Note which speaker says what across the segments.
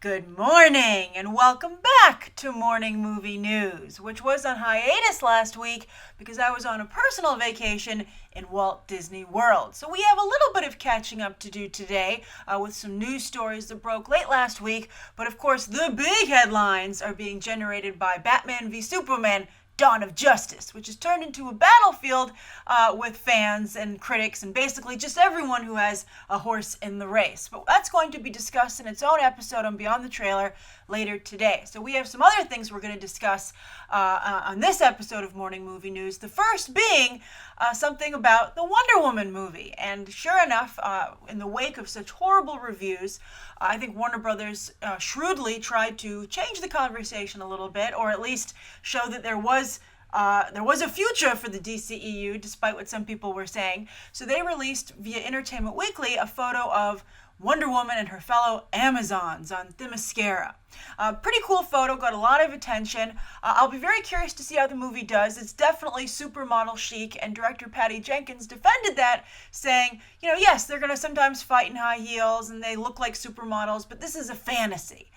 Speaker 1: Good morning and welcome back to Morning Movie News, which was on hiatus last week because I was on a personal vacation in Walt Disney World. So we have a little bit of catching up to do today with some news stories that broke late last week. But of course, the big headlines are being generated by Batman v Superman: Dawn of Justice, which has turned into a battlefield with fans and critics and basically just everyone who has a horse in the race. But that's going to be discussed in its own episode on Beyond the Trailer later today. So we have some other things we're going to discuss on this episode of Morning Movie News. The first being something about the Wonder Woman movie. And sure enough, in the wake of such horrible reviews, I think Warner Brothers shrewdly tried to change the conversation a little bit, or at least show that there was a future for the DCEU, despite what some people were saying. So they released via Entertainment Weekly a photo of Wonder Woman and her fellow Amazons on Themyscira. Pretty cool photo, got a lot of attention. I'll be very curious to see how the movie does. It's definitely supermodel chic, and director Patty Jenkins defended that, saying, yes, they're going to sometimes fight in high heels and they look like supermodels, but this is a fantasy.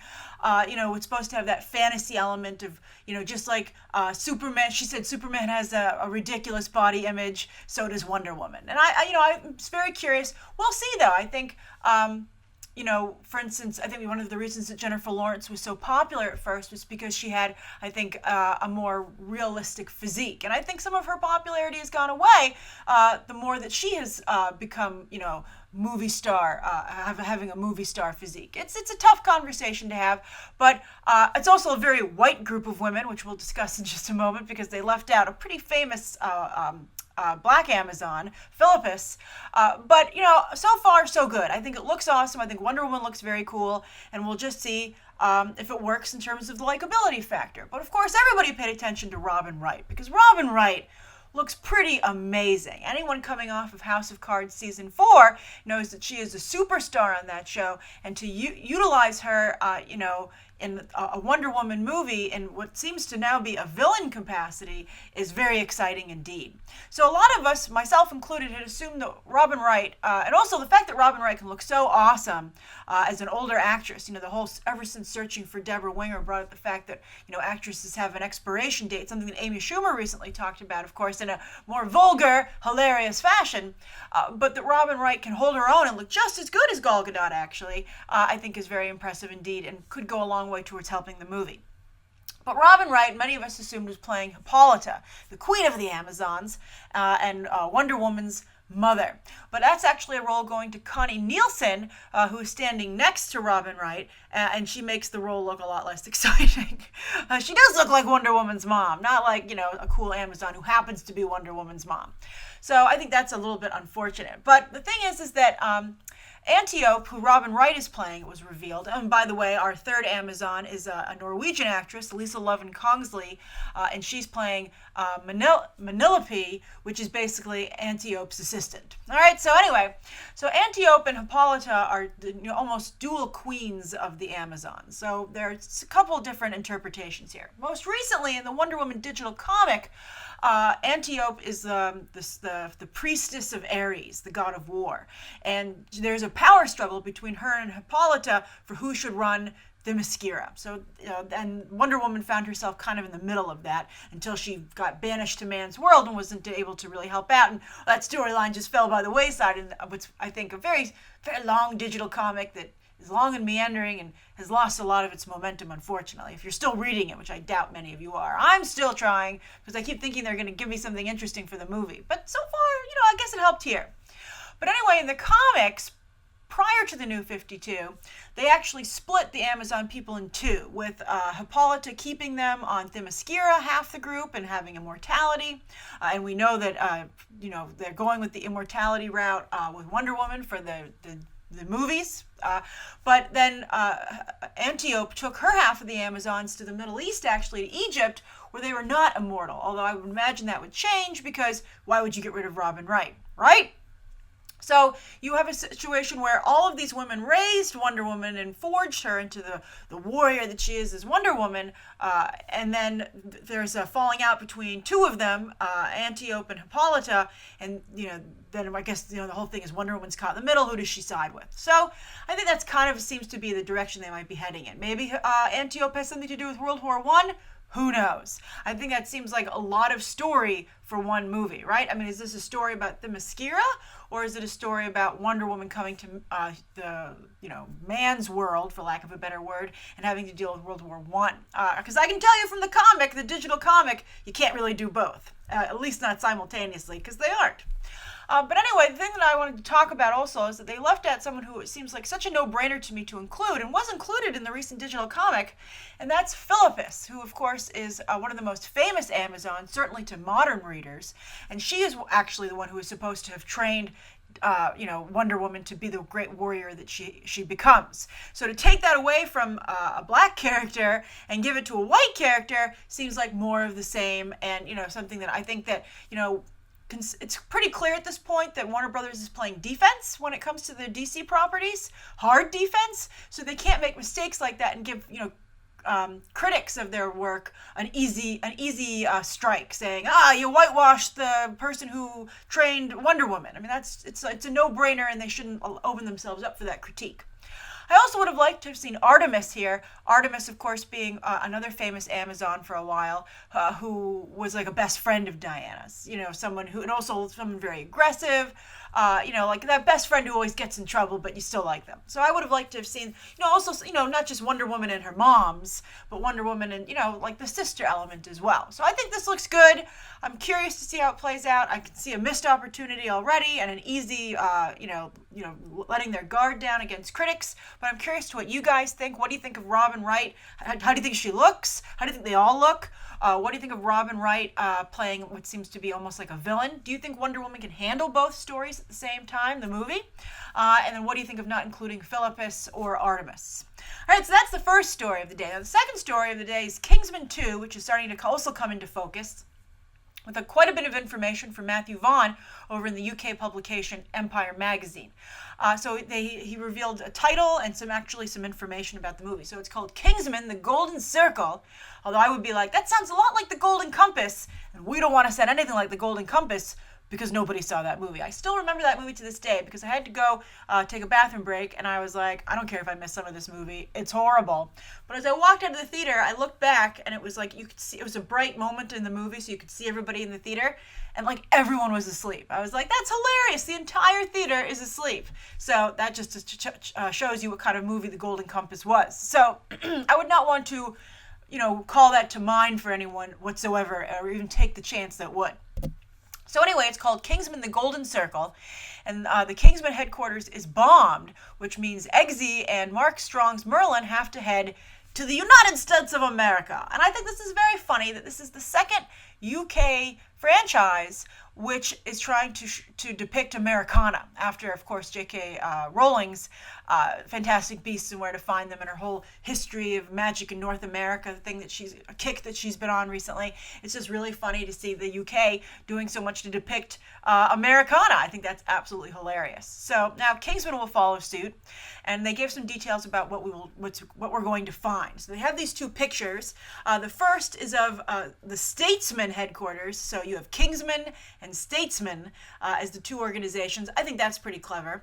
Speaker 1: It's supposed to have that fantasy element of, just like Superman. She said Superman has a ridiculous body image, so does Wonder Woman. And I'm very curious. We'll see, though. I think, for instance, I think one of the reasons that Jennifer Lawrence was so popular at first was because she had, I think, a more realistic physique. And I think some of her popularity has gone away the more that she has become, movie star, having a movie star physique. It's a tough conversation to have, but it's also a very white group of women, which we'll discuss in just a moment, because they left out a pretty famous black Amazon, Philippus. But so far so good. I think it looks awesome. I think Wonder Woman looks very cool, and we'll just see if it works in terms of the likability factor. But of course, everybody paid attention to Robin Wright, because Robin Wright looks pretty amazing. Anyone coming off of House of Cards season 4 knows that she is a superstar on that show, and to utilize her, in a Wonder Woman movie in what seems to now be a villain capacity is very exciting indeed. So a lot of us, myself included, had assumed that Robin Wright, and also the fact that Robin Wright can look so awesome as an older actress, the whole, ever since Searching for Deborah Winger brought up the fact that, actresses have an expiration date, something that Amy Schumer recently talked about, of course, in a more vulgar, hilarious fashion, but that Robin Wright can hold her own and look just as good as Gal Gadot, actually, I think is very impressive indeed, and could go a long way towards helping the movie. But Robin Wright, many of us assumed, was playing Hippolyta, the queen of the Amazons, and Wonder Woman's mother. But that's actually a role going to Connie Nielsen, who is standing next to Robin Wright, and she makes the role look a lot less exciting. She does look like Wonder Woman's mom, not like, a cool Amazon who happens to be Wonder Woman's mom. So I think that's a little bit unfortunate. But the thing is that Antiope, who Robin Wright is playing, it was revealed. And by the way, our third Amazon is a Norwegian actress, Lisa Loven Kongsley, and she's playing Penelope, which is basically Antiope's assistant. All right, so anyway, Antiope and Hippolyta are almost dual queens of the Amazons. So there's a couple different interpretations here. Most recently, in the Wonder Woman digital comic, Antiope is the priestess of Ares, the god of war. And there's a power struggle between her and Hippolyta for who should run Themyscira. So, and Wonder Woman found herself kind of in the middle of that until she got banished to man's world and wasn't able to really help out. And that storyline just fell by the wayside. And what's, I think, a very, very long digital comic that is long and meandering and has lost a lot of its momentum, unfortunately. If you're still reading it, which I doubt many of you are. I'm still trying, because I keep thinking they're going to give me something interesting for the movie. But so far, I guess it helped here. But anyway, in the comics, prior to the New 52, they actually split the Amazon people in two, with Hippolyta keeping them on Themyscira, half the group, and having immortality. And we know that, they're going with the immortality route with Wonder Woman for the movies. But then Antiope took her half of the Amazons to the Middle East, actually to Egypt, where they were not immortal. Although I would imagine that would change, because why would you get rid of Robin Wright, right? So you have a situation where all of these women raised Wonder Woman and forged her into the warrior that she is as Wonder Woman, and then there's a falling out between two of them, Antiope and Hippolyta, and then I guess the whole thing is Wonder Woman's caught in the middle. Who does she side with? So I think that's kind of seems to be the direction they might be heading in. Maybe Antiope has something to do with World War I. Who knows? I think that seems like a lot of story for one movie, right? I mean, is this a story about the Themyscira, or is it a story about Wonder Woman coming to the man's world, for lack of a better word, and having to deal with World War I? Because I can tell you from the comic, the digital comic, you can't really do both, at least not simultaneously, because they aren't. But anyway, the thing that I wanted to talk about also is that they left out someone who it seems like such a no-brainer to me to include, and was included in the recent digital comic, and that's Philippus, who of course is one of the most famous Amazons, certainly to modern readers, and she is actually the one who is supposed to have trained Wonder Woman to be the great warrior that she becomes. So to take that away from a black character and give it to a white character seems like more of the same, and something that I think that it's pretty clear at this point that Warner Brothers is playing defense when it comes to their DC properties, hard defense, so they can't make mistakes like that and give critics of their work an easy strike, saying, you whitewashed the person who trained Wonder Woman. I mean, it's a no-brainer, and they shouldn't open themselves up for that critique. I also would have liked to have seen Artemis here. Artemis, of course, being another famous Amazon for a while, who was like a best friend of Diana's. Someone who, and also someone very aggressive, like that best friend who always gets in trouble, but you still like them. So I would have liked to have seen, also, not just Wonder Woman and her moms, but Wonder Woman and, like the sister element as well. So I think this looks good. I'm curious to see how it plays out. I can see a missed opportunity already and an easy, letting their guard down against critics. But I'm curious to what you guys think. What do you think of Robin Wright? How do you think she looks? How do you think they all look? What do you think of Robin Wright playing what seems to be almost like a villain? Do you think Wonder Woman can handle both stories at the same time, the movie? And then what do you think of not including Philippus or Artemis? All right, so that's the first story of the day. Now, the second story of the day is Kingsman 2, which is starting to also come into focus, with quite a bit of information from Matthew Vaughn over in the UK publication Empire Magazine. So he revealed a title and some information about the movie. So it's called Kingsman, The Golden Circle, although I would be like, that sounds a lot like The Golden Compass, and we don't want to set anything like The Golden Compass because nobody saw that movie. I still remember that movie to this day because I had to go take a bathroom break, and I was like, I don't care if I miss some of this movie. It's horrible. But as I walked out of the theater, I looked back, and it was like you could see, it was a bright moment in the movie, so you could see everybody in the theater, and like everyone was asleep. I was like, that's hilarious. The entire theater is asleep. So that just shows you what kind of movie The Golden Compass was. So I would not want to, call that to mind for anyone whatsoever, or even take the chance that would. So anyway, it's called Kingsman, The Golden Circle, and the Kingsman headquarters is bombed, which means Eggsy and Mark Strong's Merlin have to head to the United States of America. And I think this is very funny that this is the second UK franchise which is trying to depict Americana after, of course, J.K. Rowling's Fantastic Beasts and Where to Find Them and her whole history of magic in North America, the thing that a kick that she's been on recently. It's just really funny to see the UK doing so much to depict Americana. I think that's absolutely hilarious. So now Kingsman will follow suit, and they gave some details about what we're going to find. So they have these two pictures. The first is of the Statesman headquarters. So you have Kingsman and Statesman as the two organizations. I think that's pretty clever.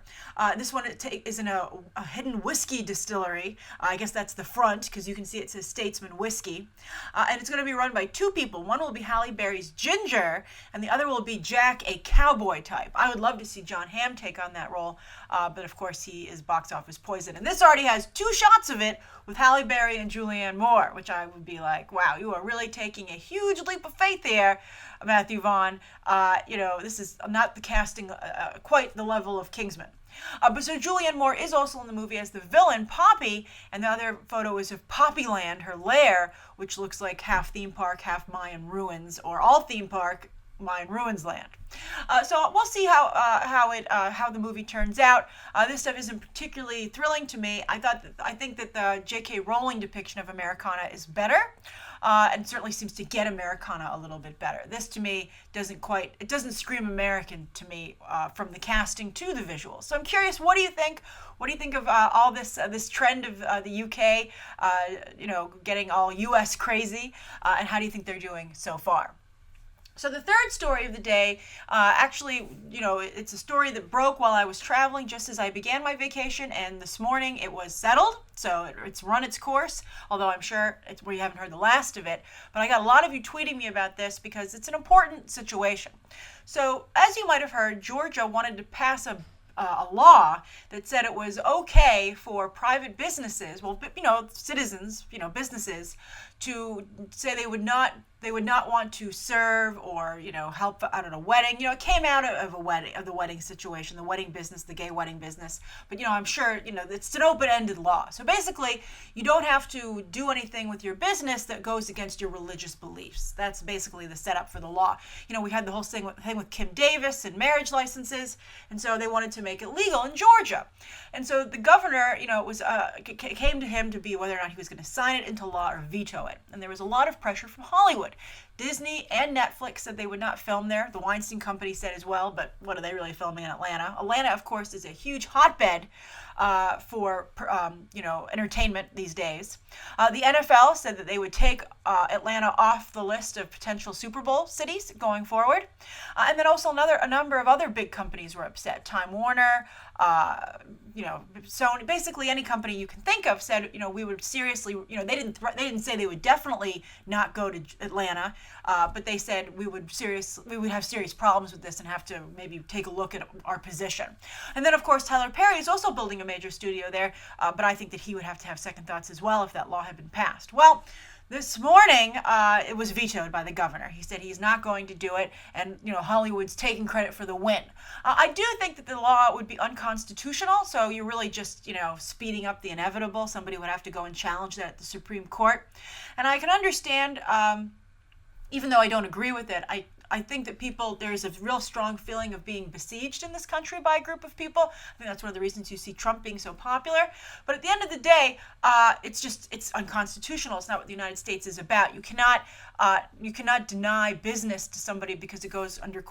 Speaker 1: This one is in a hidden whiskey distillery. I guess that's the front, because you can see it says Statesman Whiskey. And it's going to be run by two people. One will be Halle Berry's Ginger, and the other will be Jack, a cowboy type. I would love to see John Hamm take on that role, but of course he is box office poison. And this already has two shots of it with Halle Berry and Julianne Moore, which I would be like, wow, you are really taking a huge leap of faith here, Matthew Vaughn. This is not the casting quite the level of Kingsman. But so Julianne Moore is also in the movie as the villain, Poppy, and the other photo is of Poppyland, her lair, which looks like half theme park, half Mayan ruins, or all theme park, mine ruins land. So we'll see how the movie turns out. This stuff isn't particularly thrilling to me. I think that the J.K. Rowling depiction of Americana is better. And certainly seems to get Americana a little bit better. This to me doesn't scream American to me from the casting to the visuals. So I'm curious, what do you think? What do you think of all this trend of the UK, getting all US crazy, and how do you think they're doing so far? So the third story of the day, it's a story that broke while I was traveling just as I began my vacation, and this morning it was settled, so it's run its course, although I'm sure we haven't heard the last of it. But I got a lot of you tweeting me about this because it's an important situation. So as you might have heard, Georgia wanted to pass a law that said it was okay for private businesses, citizens, businesses, to say they would not want to serve or help out at a wedding. It came out of the wedding situation, the wedding business, the gay wedding business. But I'm sure it's an open-ended law. So basically, you don't have to do anything with your business that goes against your religious beliefs. That's basically the setup for the law. We had the whole thing with Kim Davis and marriage licenses, and so they wanted to make it legal in Georgia. And so the governor, it came to him to be whether or not he was going to sign it into law or veto it. And there was a lot of pressure from Hollywood. Disney and Netflix said they would not film there. The Weinstein Company said as well, but what are they really filming in Atlanta? Atlanta, of course, is a huge hotbed for entertainment these days. The NFL said that they would take Atlanta off the list of potential Super Bowl cities going forward. And then also a number of other big companies were upset. Time Warner, Sony, basically any company you can think of said, we would seriously, they didn't say they would definitely not go to Atlanta, but they said we would have serious problems with this and have to maybe take a look at our position. And then of course Tyler Perry is also building a major studio there, but I think that he would have to have second thoughts as well if that law had been passed. Well, this morning, it was vetoed by the governor. He said he's not going to do it, and Hollywood's taking credit for the win. I do think that the law would be unconstitutional, so you're really just speeding up the inevitable. Somebody would have to go and challenge that at the Supreme Court, and I can understand, even though I don't agree with it, I think that there's a real strong feeling of being besieged in this country by a group of people. I think that's one of the reasons you see Trump being so popular. But at the end of the day, it's unconstitutional. It's not what the United States is about. You cannot deny business to somebody because it goes under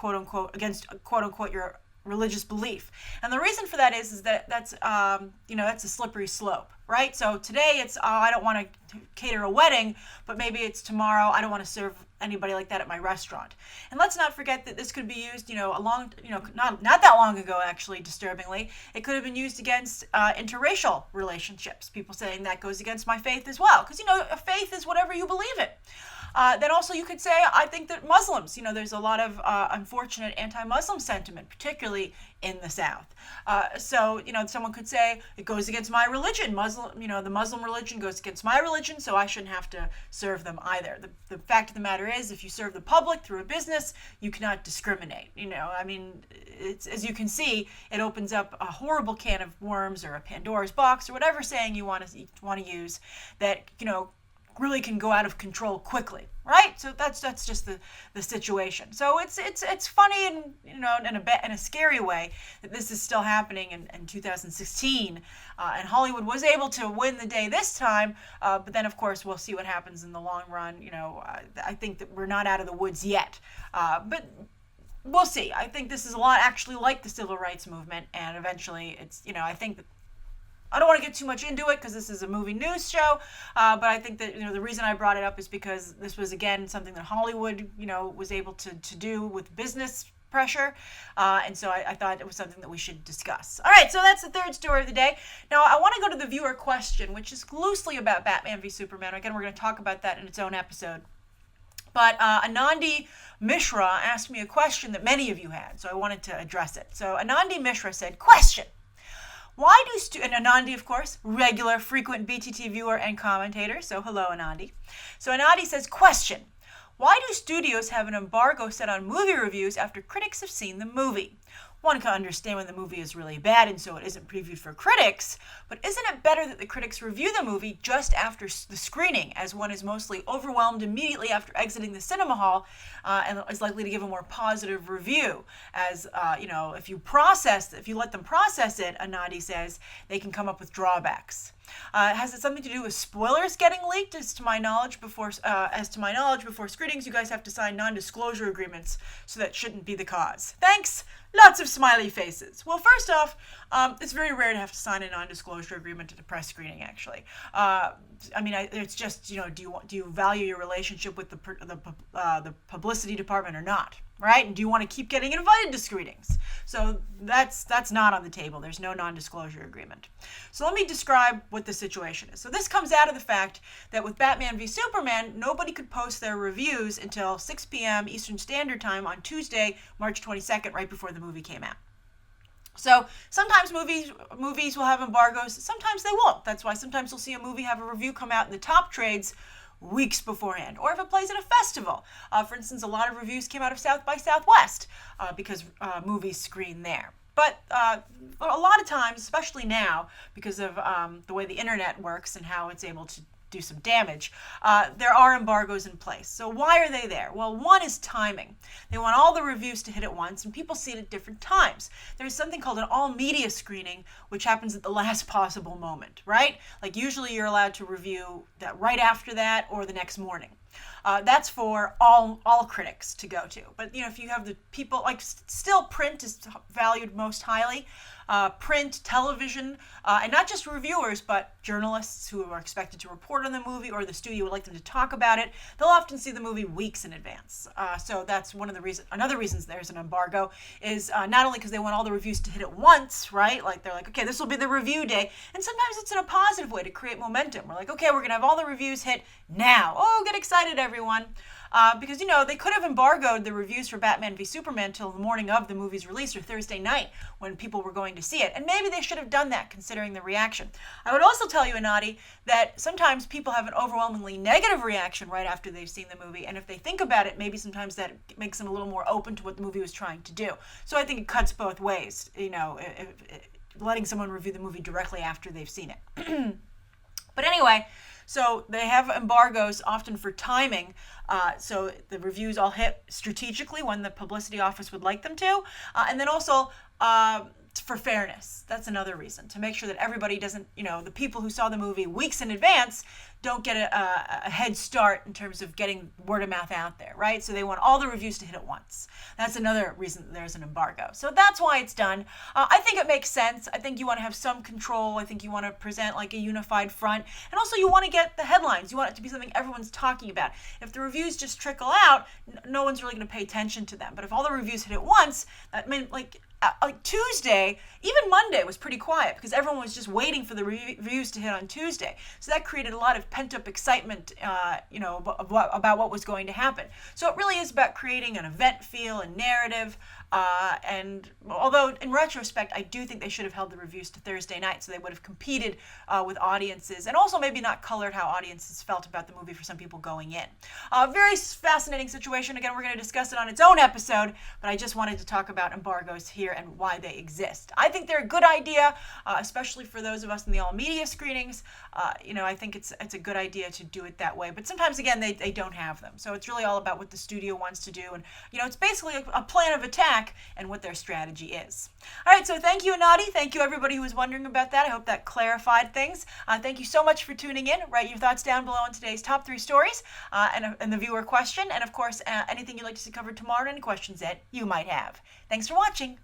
Speaker 1: against quote unquote your religious belief. And the reason for that is that that's a slippery slope, right? So today it's, I don't want to cater a wedding, but maybe it's tomorrow, I don't want to serve anybody like that at my restaurant. And let's not forget that this could be used, not that long ago, actually, disturbingly, it could have been used against interracial relationships. People saying that goes against my faith as well, because, a faith is whatever you believe in. Then also you could say, I think that Muslims, there's a lot of unfortunate anti-Muslim sentiment, particularly in the South. So someone could say it goes against my religion. The Muslim religion goes against my religion, so I shouldn't have to serve them either. The fact of the matter is, if you serve the public through a business, you cannot discriminate. It's, as you can see, it opens up a horrible can of worms or a Pandora's box or whatever saying you want to use that really can go out of control quickly, right? So that's just the situation. So it's funny and in a scary way that this is still happening in 2016, and Hollywood was able to win the day this time, but then of course we'll see what happens in the long run. I think that we're not out of the woods yet, but we'll see. I think this is a lot actually like the civil rights movement, and eventually it's I think that I don't want to get too much into it because this is a movie news show, but I think that the reason I brought it up is because this was again something that Hollywood was able to do with business pressure, and so I thought it was something that we should discuss. All right, so that's the third story of the day. Now I want to go to the viewer question, which is loosely about Batman v Superman. Again, we're going to talk about that in its own episode. But Anandi Mishra asked me a question that many of you had, so I wanted to address it. So Anandi Mishra said, question. Why do and Anandi, of course, regular, frequent BTT viewer and commentator. So hello, Anandi. So Anandi says, question. Why do studios have an embargo set on movie reviews after critics have seen the movie? one can understand when the movie is really bad and so it isn't previewed for critics, but isn't it better that the critics review the movie just after the screening, as one is mostly overwhelmed immediately after exiting the cinema hall and is likely to give a more positive review? As, if you let them process it, Anadi says, they can come up with drawbacks. Has it something to do with spoilers getting leaked? As to my knowledge, before screenings, you guys have to sign non-disclosure agreements, so that shouldn't be the cause. Thanks. Lots of smiley faces. Well, first off, it's very rare to have to sign a non-disclosure agreement at a press screening, actually. It's just, do you value your relationship with the publicity department or not, right? And do you want to keep getting invited to screenings? So that's not on the table. There's no non-disclosure agreement. So let me describe what the situation is. So this comes out of the fact that with Batman v Superman, nobody could post their reviews until 6 p.m. Eastern Standard Time on Tuesday, March 22nd, right before the movie came out. So sometimes movies will have embargoes, sometimes they won't. That's why sometimes you'll see a movie have a review come out in the top trades weeks beforehand, or if it plays at a festival. For instance, a lot of reviews came out of South by Southwest because movies screen there. But a lot of times, especially now, because of the way the internet works and how it's able to do some damage, there are embargoes in place. So why are they there? Well, one is timing. They want all the reviews to hit at once, and people see it at different times. There's something called an all-media screening, which happens at the last possible moment, right? Like usually you're allowed to review that right after that or the next morning. That's for all critics to go to. But if you have the people, still print is valued most highly. Print, television, and not just reviewers, but journalists who are expected to report on the movie, or the studio would like them to talk about it. They'll often see the movie weeks in advance. So that's one of the reasons. Another reason there's an embargo is not only because they want all the reviews to hit at once, right? Like they're like, okay, this will be the review day, and sometimes it's in a positive way to create momentum. We're like, okay, we're gonna have all the reviews hit now. Oh, get excited, everyone. Because, they could have embargoed the reviews for Batman v Superman till the morning of the movie's release, or Thursday night when people were going to see it. And maybe they should have done that, considering the reaction. I would also tell you, Anadi, that sometimes people have an overwhelmingly negative reaction right after they've seen the movie. And if they think about it, maybe sometimes that makes them a little more open to what the movie was trying to do. So I think it cuts both ways, letting someone review the movie directly after they've seen it. But anyway, so they have embargoes often for timing, so the reviews all hit strategically when the publicity office would like them to, and then also for fairness. That's another reason, to make sure that everybody doesn't, the people who saw the movie weeks in advance don't get a head start in terms of getting word of mouth out there, right? So they want all the reviews to hit at once. That's another reason that there's an embargo. So that's why it's done. I think it makes sense. I think you want to have some control. I think you want to present like a unified front. And also you want to get the headlines. You want it to be something everyone's talking about. If the reviews just trickle out, no one's really going to pay attention to them. But if all the reviews hit at once, that meant like Tuesday, even Monday was pretty quiet because everyone was just waiting for the reviews to hit on Tuesday. So that created a lot of pent-up excitement, about what was going to happen. So it really is about creating an event feel and narrative. And although in retrospect, I do think they should have held the reviews to Thursday night, so they would have competed with audiences, and also maybe not colored how audiences felt about the movie for some people going in. Very fascinating situation. Again, we're going to discuss it on its own episode, but I just wanted to talk about embargoes here and why they exist. I think they're a good idea, especially for those of us in the all-media screenings. I think it's a good idea to do it that way. But sometimes, again, they don't have them. So it's really all about what the studio wants to do. And, it's basically a plan of attack and what their strategy is. All right, so thank you, Anadi. Thank you, everybody who was wondering about that. I hope that clarified things. Thank you so much for tuning in. Write your thoughts down below on today's top 3 stories and the viewer question. And, of course, anything you'd like to see covered tomorrow and any questions that you might have. Thanks for watching.